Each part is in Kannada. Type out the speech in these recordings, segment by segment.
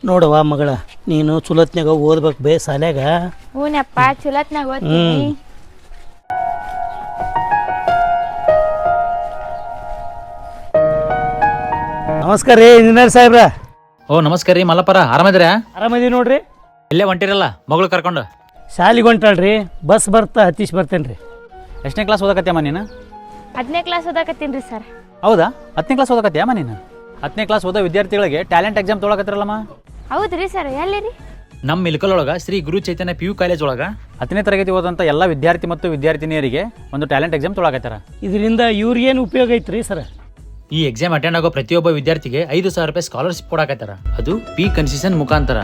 ನೋಡವ್ವ ಮಗಳ, ನೀನು ಚುಲತ್ನಾಗ ಓದ್ಬೇಕು ಬೇ ಶಾಲ್ಯಾಗ. ಹೂನಪ್ಪ, ಚುಲತ್ನಾಗ ಓದ್ತೀನಿ. ನಮಸ್ಕಾರ ರೀ ಇಂಜಿನಿಯರ್ ಸಾಹೇಬ್ರ. ಓ ನಮಸ್ಕಾರ ರೀ ಮಲ್ಲಪ್ಪರ, ಆರಾಮದಿರ? ಆರಾಮದೀವಿ ನೋಡ್ರಿ. ಎಲ್ಲೇ ಹೊಂಟಿರಲ್ಲ ಮಗಳು ಕರ್ಕೊಂಡು? ಶಾಲಿಗೆ ಹೊಂಟಾಳ್ರಿ, ಬಸ್ ಬರ್ತಾ ಹತ್ತೀಶ್ ಬರ್ತೇನೆ ರೀ. ಎಷ್ಟನೇ ಕ್ಲಾಸ್ ಓದಕತ್ತೀಯಮ್ಮ ನೀನು? 10ನೇ ಕ್ಲಾಸ್ ಓದಾಕತ್ತೀನಿ ರೀ ಸರ್. ಹೌದಾ, 10ನೇ ಕ್ಲಾಸ್ ಓದಕತ್ತೀಯಮ್ಮ ನೀನು? 10ನೇ ಕ್ಲಾಸ್ ಓದೋ ವಿದ್ಯಾರ್ಥಿಗಳಿಗೆ ಟ್ಯಾಲೆಂಟ್ ಎಕ್ಸಾಮ್ ತೊಗೊಳಕತ್ತಿರಲ್ಲಮ್ಮ? ಹೌದ್ರಿ ಸರ್, ಎಲ್ಲಿ ರೀ? ನಮ್ಮ ಇಲ್ಕಲ್ ಒಳಗೆ ಶ್ರೀ ಗುರು ಚೈತನ್ಯ PU ಕಾಲೇಜ್ ಒಳಗೆ 10ನೇ ತರಗತಿ ಓದಂಥ ಎಲ್ಲ ವಿದ್ಯಾರ್ಥಿ ಮತ್ತು ವಿದ್ಯಾರ್ಥಿನಿಯರಿಗೆ ಒಂದು ಟ್ಯಾಲೆಂಟ್ ಎಕ್ಸಾಮ್ ತೊಗೊಳಕತ್ತಾರ. ಇದರಿಂದ ಇವ್ರಿಗೇನು ಉಪಯೋಗ ಐತ್ರಿ ಸರ್? ಈ ಎಕ್ಸಾಮ್ ಅಟೆಂಡ್ ಆಗೋ ಪ್ರತಿಯೊಬ್ಬ ವಿದ್ಯಾರ್ಥಿಗೆ 5,000 ರೂಪಾಯಿ ಸ್ಕಾಲರ್ಶಿಪ್ ಕೊಡಕತ್ತಾರ. ಅದು ಪಿ ಕನ್ಸೆಷನ್ ಮುಖಾಂತರ.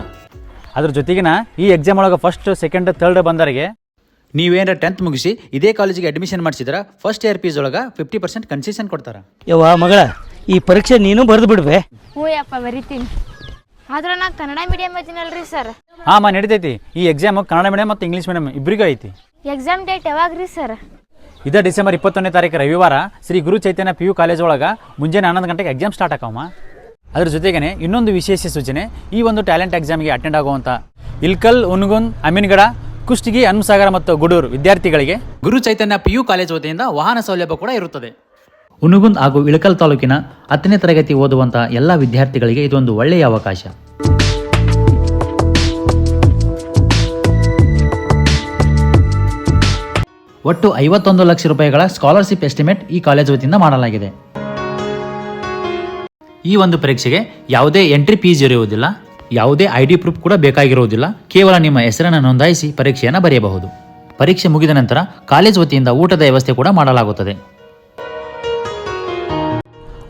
ಅದ್ರ ಜೊತೆಗಿನ ಈ ಎಕ್ಸಾಮ್ ಒಳಗೆ ಫಸ್ಟ್, ಸೆಕೆಂಡ್, ಥರ್ಡ್ ಬಂದವರಿಗೆ ನೀವೇನಾರ 10th ಮುಗಿಸಿ ಇದೇ ಕಾಲೇಜಿಗೆ ಅಡ್ಮಿಷನ್ ಮಾಡಿಸಿದ್ರೆ ಫಸ್ಟ್ ಇಯರ್ ಫೀಸ್ ಒಳಗೆ 50% ಕನ್ಸೆಷನ್ ಕೊಡ್ತಾರೆ. ಯವ್ವ ಮಗಳ, ಈ ಪರೀಕ್ಷೆ ನೀನು ಬರೆದು ಬಿಡ್ಬೇ. ಹ್ಞೂ ಯಪ್ಪ, ಬರಿತೀನಿ. ಆದ್ರೆ ನಾ ಕನ್ನಡ ಮೀಡಿಯಂ ಓದಿನಲ್ರಿ ಸರ್. ಹಾಂ ನಡೀತೈತಿ. ಈ ಎಕ್ಸಾಮ್ ಕನ್ನಡ ಮೀಡಿಯಂ ಮತ್ತು ಇಂಗ್ಲೀಷ್ ಮೀಡಿಯಂ ಇಬ್ಬರಿಗೂ ಐತಿ. ಎಕ್ಸಾಮ್ ಡೇಟ್ ಯಾವಾಗ್ರಿ ಸರ್? ಇದೇ ಡಿಸೆಂಬರ್ 21ನೇ ತಾರೀಕು ರವಿವಾರ ಶ್ರೀ ಗುರು ಚೈತನ್ಯ PU ಕಾಲೇಜ್ ಒಳಗೆ ಮುಂಜಾನೆ 11 ಗಂಟೆಗೆ ಎಕ್ಸಾಮ್ ಸ್ಟಾರ್ಟ್ ಆಕವಮ್ಮ. ಅದ್ರ ಜೊತೆಗೇ ಇನ್ನೊಂದು ವಿಶೇಷ ಸೂಚನೆ, ಈ ಒಂದು ಟ್ಯಾಲೆಂಟ್ ಎಕ್ಸಾಮ್ಗೆ ಅಟೆಂಡ್ ಆಗುವಂಥ ಇಲ್ಕಲ್, ಉನಗುನ್, ಅಮೀನ್ಗಡ, ಕುಷ್ಟಗಿ, ಹನುಮಸಾಗರ ಮತ್ತು ಗುಡೂರು ವಿದ್ಯಾರ್ಥಿಗಳಿಗೆ ಗುರು ಚೈತನ್ಯ PU ಕಾಲೇಜ್ ವತಿಯಿಂದ ವಾಹನ ಸೌಲಭ್ಯ ಕೂಡ ಇರುತ್ತದೆ. ಉನಗುಂದ್ ಹಾಗೂ ಇಳಕಲ್ ತಾಲೂಕಿನ 10ನೇ ತರಗತಿ ಓದುವಂಥ ಎಲ್ಲ ವಿದ್ಯಾರ್ಥಿಗಳಿಗೆ ಇದೊಂದು ಒಳ್ಳೆಯ ಅವಕಾಶ. ಒಟ್ಟು 51 ಲಕ್ಷ ರೂಪಾಯಿಗಳ ಸ್ಕಾಲರ್ಶಿಪ್ ಎಸ್ಟಿಮೇಟ್ ಈ ಕಾಲೇಜ್ ವತಿಯಿಂದ ಮಾಡಲಾಗಿದೆ. ಈ ಒಂದು ಪರೀಕ್ಷೆಗೆ ಯಾವುದೇ ಎಂಟ್ರಿ ಫೀಸ್ ಇರುವುದಿಲ್ಲ, ಯಾವುದೇ ID ಪ್ರೂಫ್ ಕೂಡ ಬೇಕಾಗಿರುವುದಿಲ್ಲ. ಕೇವಲ ನಿಮ್ಮ ಹೆಸರನ್ನು ನೋಂದಾಯಿಸಿ ಪರೀಕ್ಷೆಯನ್ನು ಬರೆಯಬಹುದು. ಪರೀಕ್ಷೆ ಮುಗಿದ ನಂತರ ಕಾಲೇಜ್ ವತಿಯಿಂದ ಊಟದ ವ್ಯವಸ್ಥೆ ಕೂಡ ಮಾಡಲಾಗುತ್ತದೆ.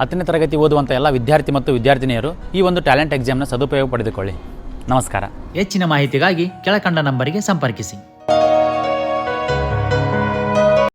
10ನೇ ತರಗತಿ ಓದುವಂಥ ಎಲ್ಲ ವಿದ್ಯಾರ್ಥಿ ಮತ್ತು ವಿದ್ಯಾರ್ಥಿನಿಯರು ಈ ಒಂದು ಟ್ಯಾಲೆಂಟ್ ಎಕ್ಸಾಮ್ನ ಸದುಪಯೋಗ ಪಡೆದುಕೊಳ್ಳಿ. ನಮಸ್ಕಾರ. ಹೆಚ್ಚಿನ ಮಾಹಿತಿಗಾಗಿ ಕೆಳಕಂಡ ನಂಬರಿಗೆ ಸಂಪರ್ಕಿಸಿ.